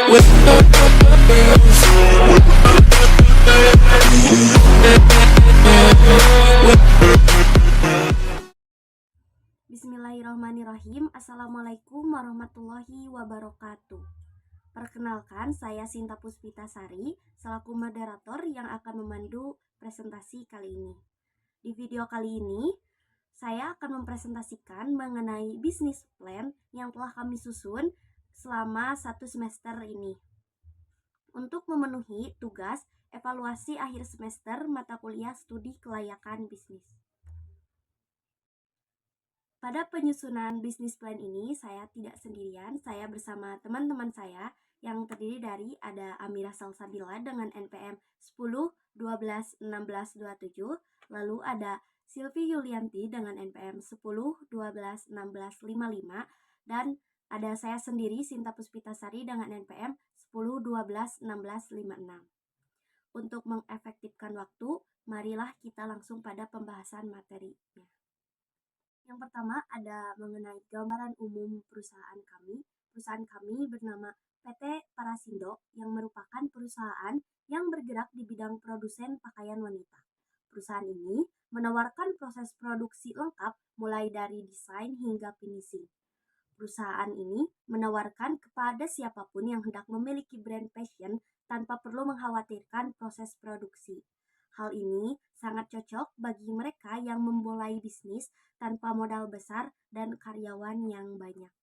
Bismillahirrahmanirrahim. Assalamualaikum warahmatullahi wabarakatuh. Perkenalkan, saya Sinta Puspitasari selaku moderator yang akan memandu presentasi kali ini. Di video kali ini, saya akan mempresentasikan mengenai bisnis plan yang telah kami susun selama 1 semester ini. Untuk memenuhi tugas evaluasi akhir semester mata kuliah studi kelayakan bisnis. Pada penyusunan bisnis plan ini, saya tidak sendirian, saya bersama teman-teman saya yang terdiri dari ada Amira Salsabila dengan NPM 10 12 16 27, lalu ada Silvi Yulianti dengan NPM 10 12 16 55, dan ada saya sendiri Sinta Puspitasari dengan NPM 10 12 16 56. Untuk mengefektifkan waktu, marilah kita langsung pada pembahasan materinya. Yang pertama ada mengenai gambaran umum perusahaan kami. Perusahaan kami bernama PT Parasindo yang merupakan perusahaan yang bergerak di bidang produsen pakaian wanita. Perusahaan ini menawarkan proses produksi lengkap mulai dari desain hingga finishing. Perusahaan ini menawarkan kepada siapapun yang hendak memiliki brand fashion tanpa perlu mengkhawatirkan proses produksi. Hal ini sangat cocok bagi mereka yang memulai bisnis tanpa modal besar dan karyawan yang banyak.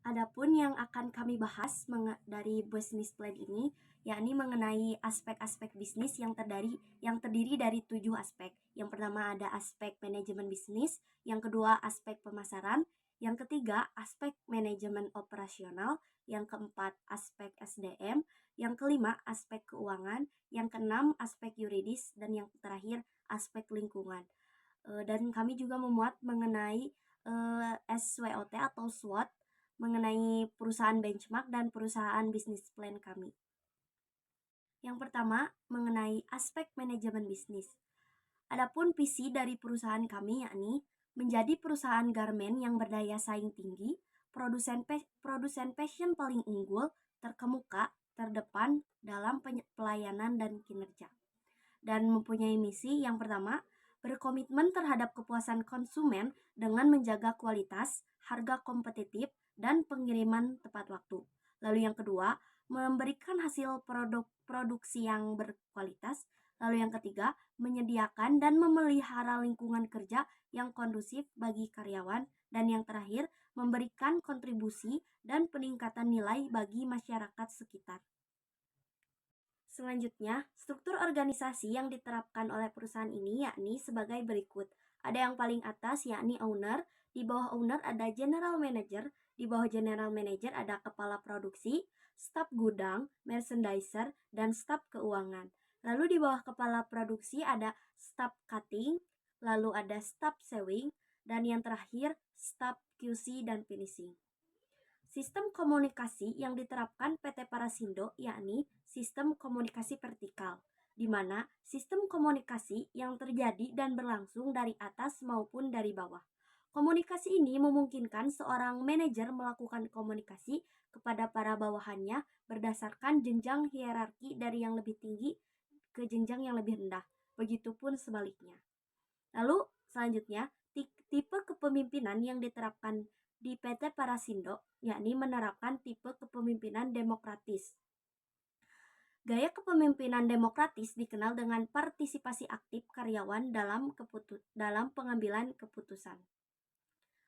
Adapun yang akan kami bahas dari bisnis plan ini, yakni mengenai aspek-aspek bisnis yang terdiri dari 7 aspek. Yang pertama ada aspek manajemen bisnis, yang kedua aspek pemasaran, yang ketiga aspek manajemen operasional, yang keempat aspek SDM, yang kelima aspek keuangan, yang keenam aspek yuridis, dan yang terakhir aspek lingkungan. Dan kami juga memuat mengenai SWOT atau SWOT mengenai perusahaan benchmark dan perusahaan bisnis plan kami. Yang pertama mengenai aspek manajemen bisnis. Adapun visi dari perusahaan kami yakni menjadi perusahaan garmen yang berdaya saing tinggi, produsen fashion paling unggul, terkemuka, terdepan dalam pelayanan dan kinerja. Dan mempunyai misi yang pertama, berkomitmen terhadap kepuasan konsumen dengan menjaga kualitas, harga kompetitif, dan pengiriman tepat waktu. Lalu yang kedua, memberikan hasil produksi yang berkualitas. Lalu yang ketiga, menyediakan dan memelihara lingkungan kerja yang kondusif bagi karyawan. Dan yang terakhir, memberikan kontribusi dan peningkatan nilai bagi masyarakat sekitar. Selanjutnya, struktur organisasi yang diterapkan oleh perusahaan ini yakni sebagai berikut. Ada yang paling atas yakni owner, di bawah owner ada general manager, di bawah general manager ada kepala produksi, staf gudang, merchandiser, dan staf keuangan. Lalu di bawah kepala produksi ada staf cutting, lalu ada staf sewing, dan yang terakhir staf QC dan finishing. Sistem komunikasi yang diterapkan PT Parasindo yakni sistem komunikasi vertikal, di mana sistem komunikasi yang terjadi dan berlangsung dari atas maupun dari bawah. Komunikasi ini memungkinkan seorang manajer melakukan komunikasi kepada para bawahannya berdasarkan jenjang hierarki dari yang lebih tinggi ke jenjang yang lebih rendah, begitupun sebaliknya. Lalu selanjutnya, tipe kepemimpinan yang diterapkan di PT Parasindo yakni menerapkan tipe kepemimpinan demokratis. Gaya kepemimpinan demokratis dikenal dengan partisipasi aktif karyawan dalam pengambilan keputusan.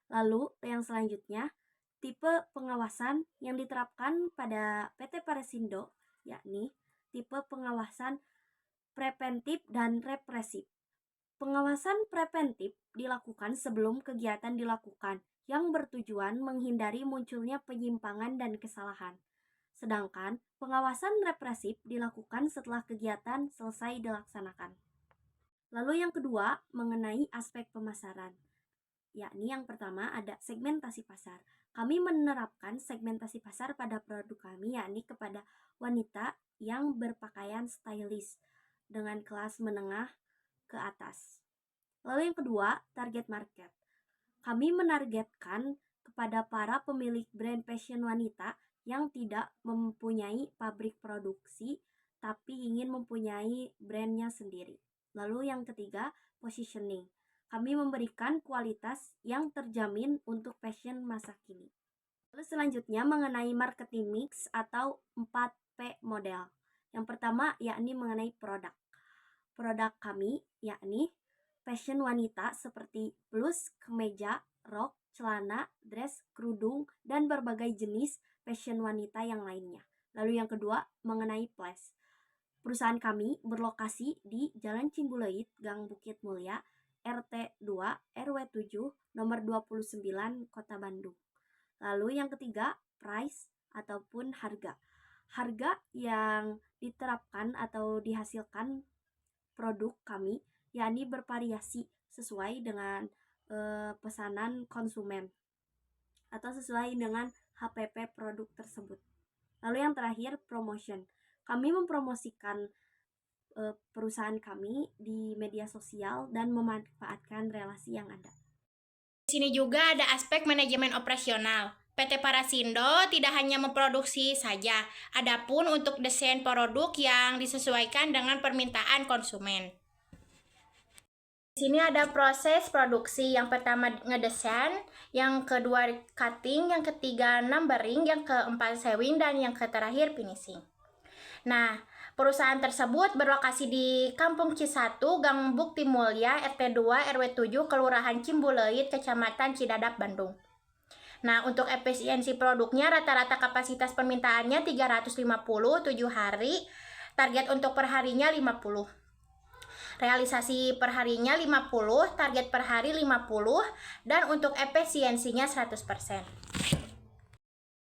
Lalu yang selanjutnya, tipe pengawasan yang diterapkan pada PT Parasindo yakni tipe pengawasan preventif dan represif. Pengawasan preventif dilakukan sebelum kegiatan dilakukan yang bertujuan menghindari munculnya penyimpangan dan kesalahan. Sedangkan pengawasan represif dilakukan setelah kegiatan selesai dilaksanakan. Lalu yang kedua mengenai aspek pemasaran, yakni yang pertama ada segmentasi pasar. Kami menerapkan segmentasi pasar pada produk kami yakni kepada wanita yang berpakaian stylish dengan kelas menengah ke atas. Lalu yang kedua, target market. Kami menargetkan kepada para pemilik brand fashion wanita yang tidak mempunyai pabrik produksi tapi ingin mempunyai brandnya sendiri. Lalu yang ketiga, positioning. Kami memberikan kualitas yang terjamin untuk fashion masa kini. Lalu selanjutnya mengenai marketing mix atau 4P model. Yang pertama yakni mengenai produk. Produk kami yakni fashion wanita seperti blus, kemeja, rok, celana, dress, kerudung, dan berbagai jenis fashion wanita yang lainnya. Lalu yang kedua mengenai place. Perusahaan kami berlokasi di Jalan Cimbuluit, Gang Bukit Mulia, RT 2, RW 7, nomor 29, Kota Bandung. Lalu yang ketiga, price ataupun harga. Harga yang diterapkan atau dihasilkan produk kami yakni bervariasi sesuai dengan pesanan konsumen atau sesuai dengan HPP produk tersebut. Lalu yang terakhir, promotion. Kami mempromosikan perusahaan kami di media sosial dan memanfaatkan relasi yang ada. Di sini juga ada aspek manajemen operasional. PT Parasindo tidak hanya memproduksi saja, adapun untuk desain produk yang disesuaikan dengan permintaan konsumen. Di sini ada proses produksi. Yang pertama ngedesain, yang kedua cutting, yang ketiga numbering, yang keempat sewing, dan yang terakhir finishing. Nah, perusahaan tersebut berlokasi di Kampung C1, Gang Bukti Mulya, RT 2, RW 7, Kelurahan Cimbuluit, Kecamatan Cidadap, Bandung. Nah, untuk efisiensi produknya rata-rata kapasitas permintaannya 350, 7 hari, target untuk perharinya 50. Realisasi perharinya 50, target per hari 50, dan untuk efisiensinya 100%.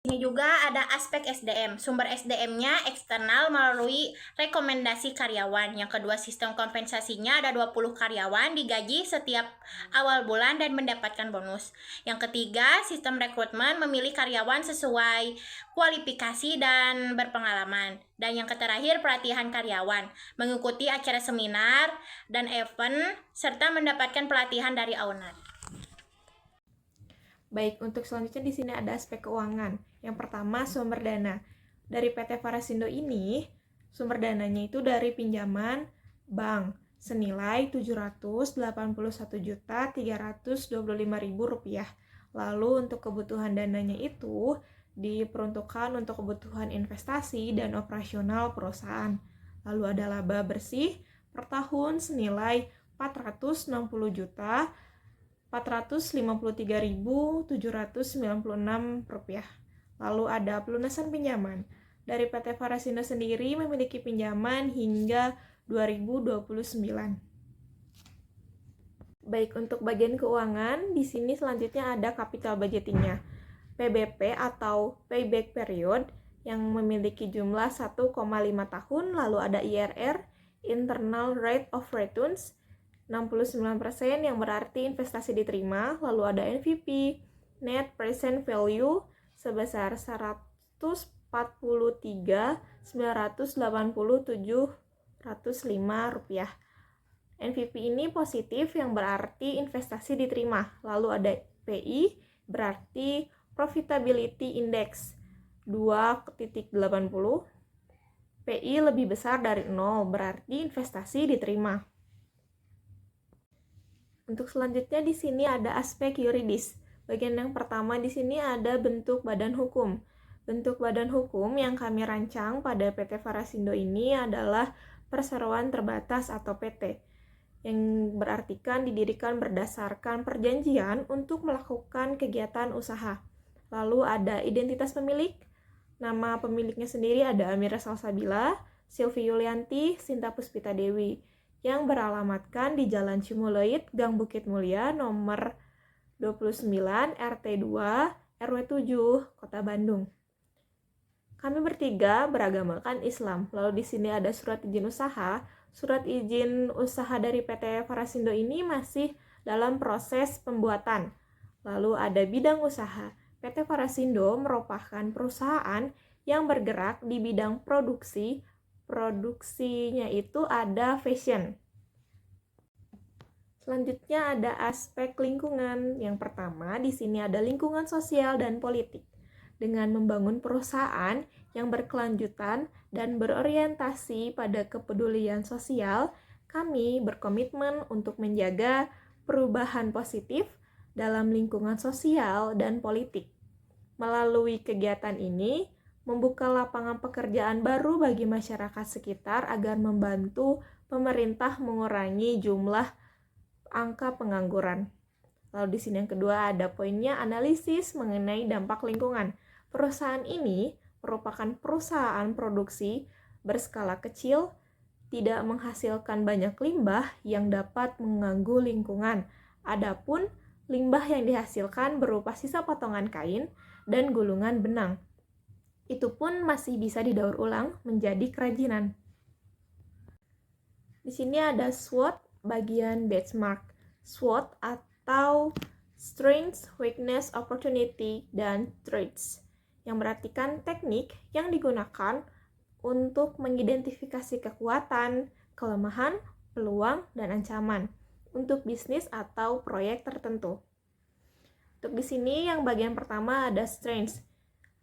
Ini juga ada aspek SDM. Sumber SDM-nya eksternal melalui rekomendasi karyawan. Yang kedua, sistem kompensasinya ada 20 karyawan digaji setiap awal bulan dan mendapatkan bonus. Yang ketiga, sistem rekrutmen memilih karyawan sesuai kualifikasi dan berpengalaman. Dan yang terakhir, pelatihan karyawan, mengikuti acara seminar dan event serta mendapatkan pelatihan dari owner. Baik, untuk selanjutnya di sini ada aspek keuangan. Yang pertama, sumber dana. Dari PT Parasindo ini, sumber dananya itu dari pinjaman bank senilai Rp781.325.000. Lalu untuk kebutuhan dananya itu diperuntukkan untuk kebutuhan investasi dan operasional perusahaan. Lalu ada laba bersih per tahun senilai Rp460.453.796. Lalu ada pelunasan pinjaman. Dari PT Parasindo sendiri memiliki pinjaman hingga 2029. Baik, untuk bagian keuangan, di sini selanjutnya ada capital budgetingnya. PBP atau payback period yang memiliki jumlah 1,5 tahun, lalu ada IRR, internal rate of returns, 69% yang berarti investasi diterima, lalu ada NPV, net present value, sebesar Rp143.987.5. NPV ini positif yang berarti investasi diterima. Lalu ada PI berarti Profitability Index 2.80. PI lebih besar dari 0 berarti investasi diterima. Untuk selanjutnya di sini ada aspek yuridis. Bagian yang pertama di sini ada bentuk badan hukum. Bentuk badan hukum yang kami rancang pada PT Parasindo ini adalah perseroan terbatas atau PT, yang berartikan didirikan berdasarkan perjanjian untuk melakukan kegiatan usaha. Lalu ada identitas pemilik. Nama pemiliknya sendiri ada Amira Salsabila, Sylvie Yulianti, Sinta Puspita Dewi, yang beralamatkan di Jalan Cimbuluit, Gang Bukit Mulia, nomor 29, RT 2, RW 7, Kota Bandung. Kami bertiga beragamakan Islam. Lalu di sini ada surat izin usaha. Surat izin usaha dari PT Parasindo ini masih dalam proses pembuatan. Lalu ada bidang usaha. PT Parasindo merupakan perusahaan yang bergerak di bidang produksi. Produksinya itu ada fashion. Selanjutnya ada aspek lingkungan. Yang pertama di sini ada lingkungan sosial dan politik. Dengan membangun perusahaan yang berkelanjutan dan berorientasi pada kepedulian sosial, kami berkomitmen untuk menjaga perubahan positif dalam lingkungan sosial dan politik. Melalui kegiatan ini, membuka lapangan pekerjaan baru bagi masyarakat sekitar agar membantu pemerintah mengurangi jumlah angka pengangguran. Lalu di sini yang kedua ada poinnya analisis mengenai dampak lingkungan. Perusahaan ini merupakan perusahaan produksi berskala kecil, tidak menghasilkan banyak limbah yang dapat mengganggu lingkungan. Adapun limbah yang dihasilkan berupa sisa potongan kain dan gulungan benang. Itu pun masih bisa didaur ulang menjadi kerajinan. Di sini ada SWOT bagian benchmark. SWOT atau Strengths, Weakness, Opportunity, dan Threats, yang berartikan teknik yang digunakan untuk mengidentifikasi kekuatan, kelemahan, peluang, dan ancaman untuk bisnis atau proyek tertentu. Untuk di sini yang bagian pertama ada strengths.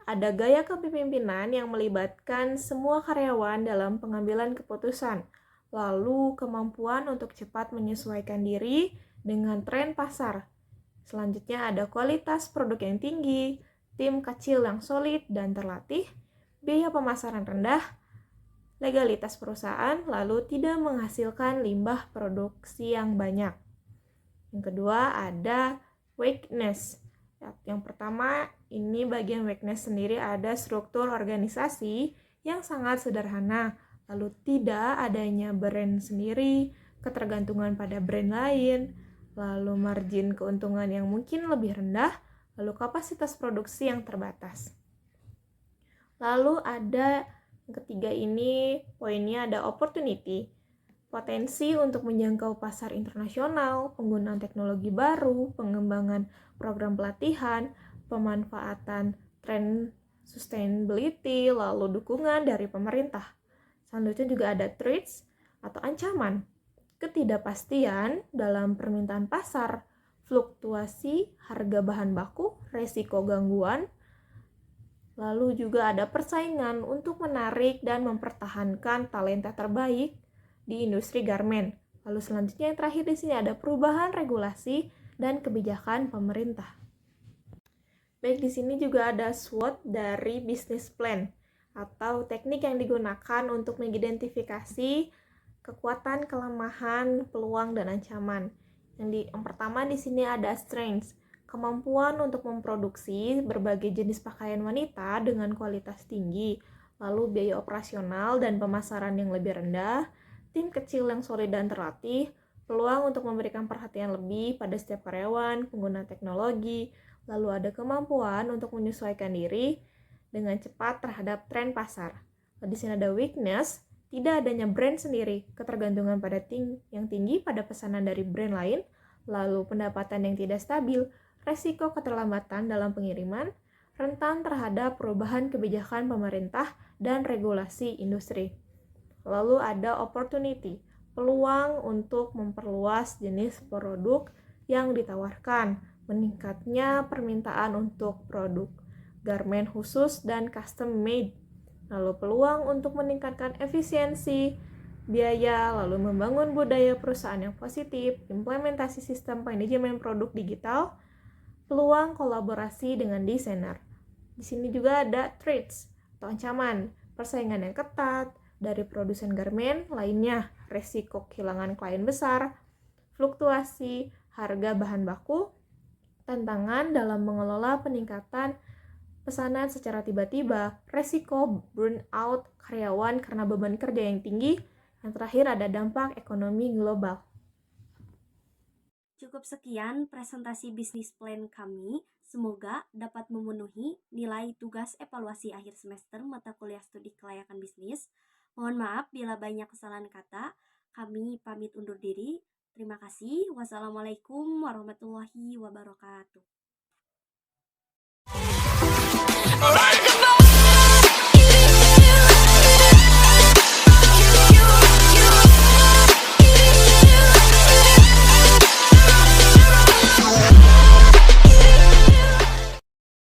Ada gaya kepemimpinan yang melibatkan semua karyawan dalam pengambilan keputusan, lalu kemampuan untuk cepat menyesuaikan diri dengan tren pasar. Selanjutnya ada kualitas produk yang tinggi, tim kecil yang solid dan terlatih, biaya pemasaran rendah, legalitas perusahaan, lalu tidak menghasilkan limbah produksi yang banyak. Yang kedua ada weakness. Yang pertama, ini bagian weakness sendiri ada struktur organisasi yang sangat sederhana, lalu tidak adanya brand sendiri, ketergantungan pada brand lain, lalu margin keuntungan yang mungkin lebih rendah, lalu kapasitas produksi yang terbatas. Lalu ada yang ketiga ini, poinnya ada opportunity, potensi untuk menjangkau pasar internasional, penggunaan teknologi baru, pengembangan program pelatihan, pemanfaatan tren sustainability, lalu dukungan dari pemerintah. Selanjutnya juga ada threats atau ancaman, ketidakpastian dalam permintaan pasar, fluktuasi harga bahan baku, resiko gangguan, lalu juga ada persaingan untuk menarik dan mempertahankan talenta terbaik di industri garmen. Lalu selanjutnya yang terakhir di sini ada perubahan regulasi dan kebijakan pemerintah. Baik, di sini juga ada SWOT dari business plan atau teknik yang digunakan untuk mengidentifikasi kekuatan, kelemahan, peluang, dan ancaman. Yang pertama di sini ada strengths, kemampuan untuk memproduksi berbagai jenis pakaian wanita dengan kualitas tinggi, lalu biaya operasional dan pemasaran yang lebih rendah, tim kecil yang solid dan terlatih, peluang untuk memberikan perhatian lebih pada setiap karyawan, pengguna teknologi, lalu ada kemampuan untuk menyesuaikan diri dengan cepat terhadap tren pasar. Di sini ada weakness, tidak adanya brand sendiri, ketergantungan pada yang tinggi pada pesanan dari brand lain, lalu pendapatan yang tidak stabil, resiko keterlambatan dalam pengiriman, rentan terhadap perubahan kebijakan pemerintah dan regulasi industri. Lalu ada opportunity, peluang untuk memperluas jenis produk yang ditawarkan, meningkatnya permintaan untuk produk garmen khusus dan custom made, lalu peluang untuk meningkatkan efisiensi biaya, lalu membangun budaya perusahaan yang positif, implementasi sistem manajemen produk digital, peluang kolaborasi dengan desainer. Di sini juga ada threats atau ancaman, persaingan yang ketat dari produsen garmen lainnya, resiko kehilangan klien besar, fluktuasi harga bahan baku, tantangan dalam mengelola peningkatan pesanan secara tiba-tiba, resiko burnout karyawan karena beban kerja yang tinggi, yang terakhir ada dampak ekonomi global. Cukup sekian presentasi bisnis plan kami. Semoga dapat memenuhi nilai tugas evaluasi akhir semester mata kuliah studi kelayakan bisnis. Mohon maaf bila banyak kesalahan kata. Kami pamit undur diri. Terima kasih. Wassalamualaikum warahmatullahi wabarakatuh.